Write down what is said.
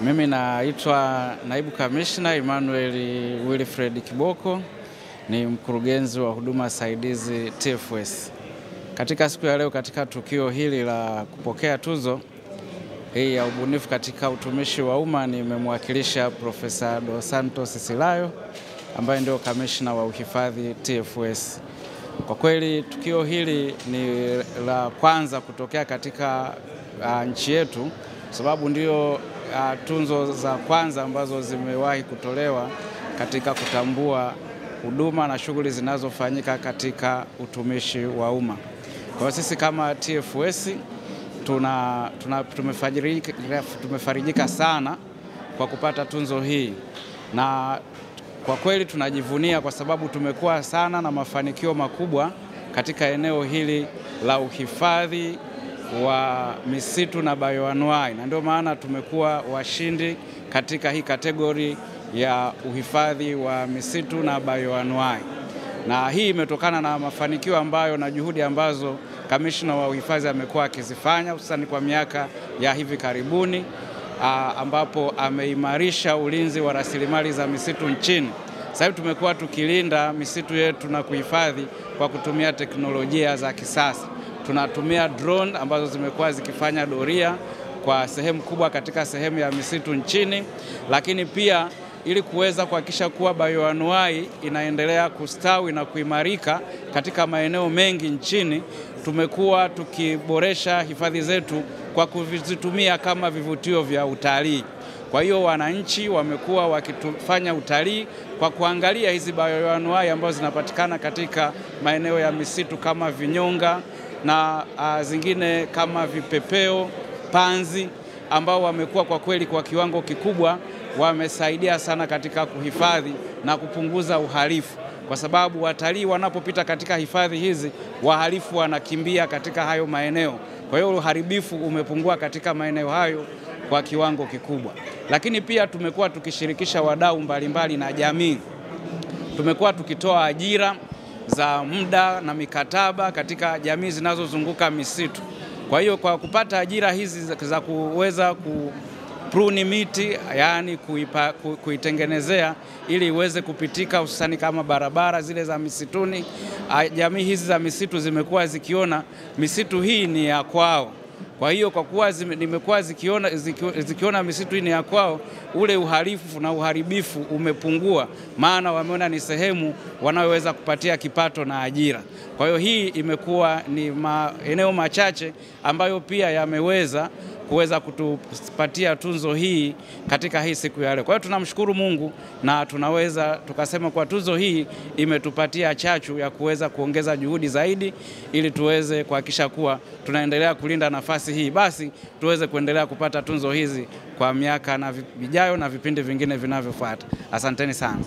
Mimi naitwa Naibu Kamishna Emmanuel Wilfred Kiboko, ni mkurugenzi wa huduma saidizi TFS. Katika siku ya leo, katika tukio hili la kupokea tuzo hii ya ubunifu katika utumishi wa umma, nimemwakilisha Profesa Dos Santos Silayo ambaye ndio kamishna wa uhifadhi TFS. Kwa kweli tukio hili ni la kwanza kutokea katika nchi yetu, sababu ndio tunzo za kwanza ambazo zimewahi kutolewa katika kutambua huduma na shughuli zinazofanyika katika utumishi wa umma. Kwa hiyo sisi kama TFS tumefarijika sana kwa kupata tunzo hii, na kwa kweli tunajivunia kwa sababu tumekuwa sana na mafanikio makubwa katika eneo hili la uhifadhi wa misitu na bioanuwai, na ndio maana tumekuwa washindi katika hii kategori ya uhifadhi wa misitu na bioanuwai. Na hii imetokana na mafanikio ambayo na juhudi ambazo kamishna wa uhifadhi amekuwa akizifanya hususan kwa miaka ya hivi karibuni, ambapo ameimarisha ulinzi wa rasilimali za misitu nchini. Sasa hivi tumekuwa tukilinda misitu yetu na kuhifadhi kwa kutumia teknolojia za kisasa. Tunatumia drone ambazo zimekuwa zikifanya doria kwa sehemu kubwa katika sehemu ya misitu nchini, lakini pia ili kuweza kuhakikisha kuwa bioanuwai inaendelea kustawi na kuimarika katika maeneo mengi nchini, tumekuwa tukiboresha hifadhi zetu kwa kuzitumia kama vivutio vya utalii. Kwa hiyo wananchi wamekuwa wakifanya utalii kwa kuangalia hizi bioanuwai ambazo zinapatikana katika maeneo ya misitu kama vinyonga na zingine kama vipepeo, panzi, ambao wamekuwa kwa kweli kwa kiwango kikubwa wamesaidia sana katika kuhifadhi na kupunguza uhalifu, kwa sababu watalii wanapopita katika hifadhi hizi, wahalifu wanakimbia katika hayo maeneo. Kwa hiyo uharibifu umepungua katika maeneo hayo kwa kiwango kikubwa. Lakini pia tumekuwa tukishirikisha wadau mbalimbali na jamii. Tumekuwa tukitoa ajira za muda na mikataba katika jamii zinazozunguka misitu. Kwa hiyo kwa kupata ajira hizi za kuweza kupruni miti, yani kuitengenezea ili iweze kupitika hususani kama barabara zile za misituni, jamii hizi za misitu zimekuwa zikiona misitu hii ni ya kwao. Kwa hiyo kwa kuwa nimekuwa zikiona misitu hii ni ya kwao, ule uhalifu na uharibifu umepungua, maana wameona ni sehemu wanayoweza kupatia kipato na ajira. Kwa hiyo hii imekuwa ni maeneo machache ambayo pia yameweza kutupatia tunzo hii katika hii siku ya leo. Kwa hiyo tunamshukuru Mungu na tunaweza tukasema kwa tunzo hii imetupatia chachu ya kuweza kuongeza juhudi zaidi ili tuweze kuhakikisha kuwa tunaendelea kulinda nafasi hii, basi tuweze kuendelea kupata tunzo hizi kwa miaka na vijayo na vipindi vingine vinavyofuata. Asanteni sana.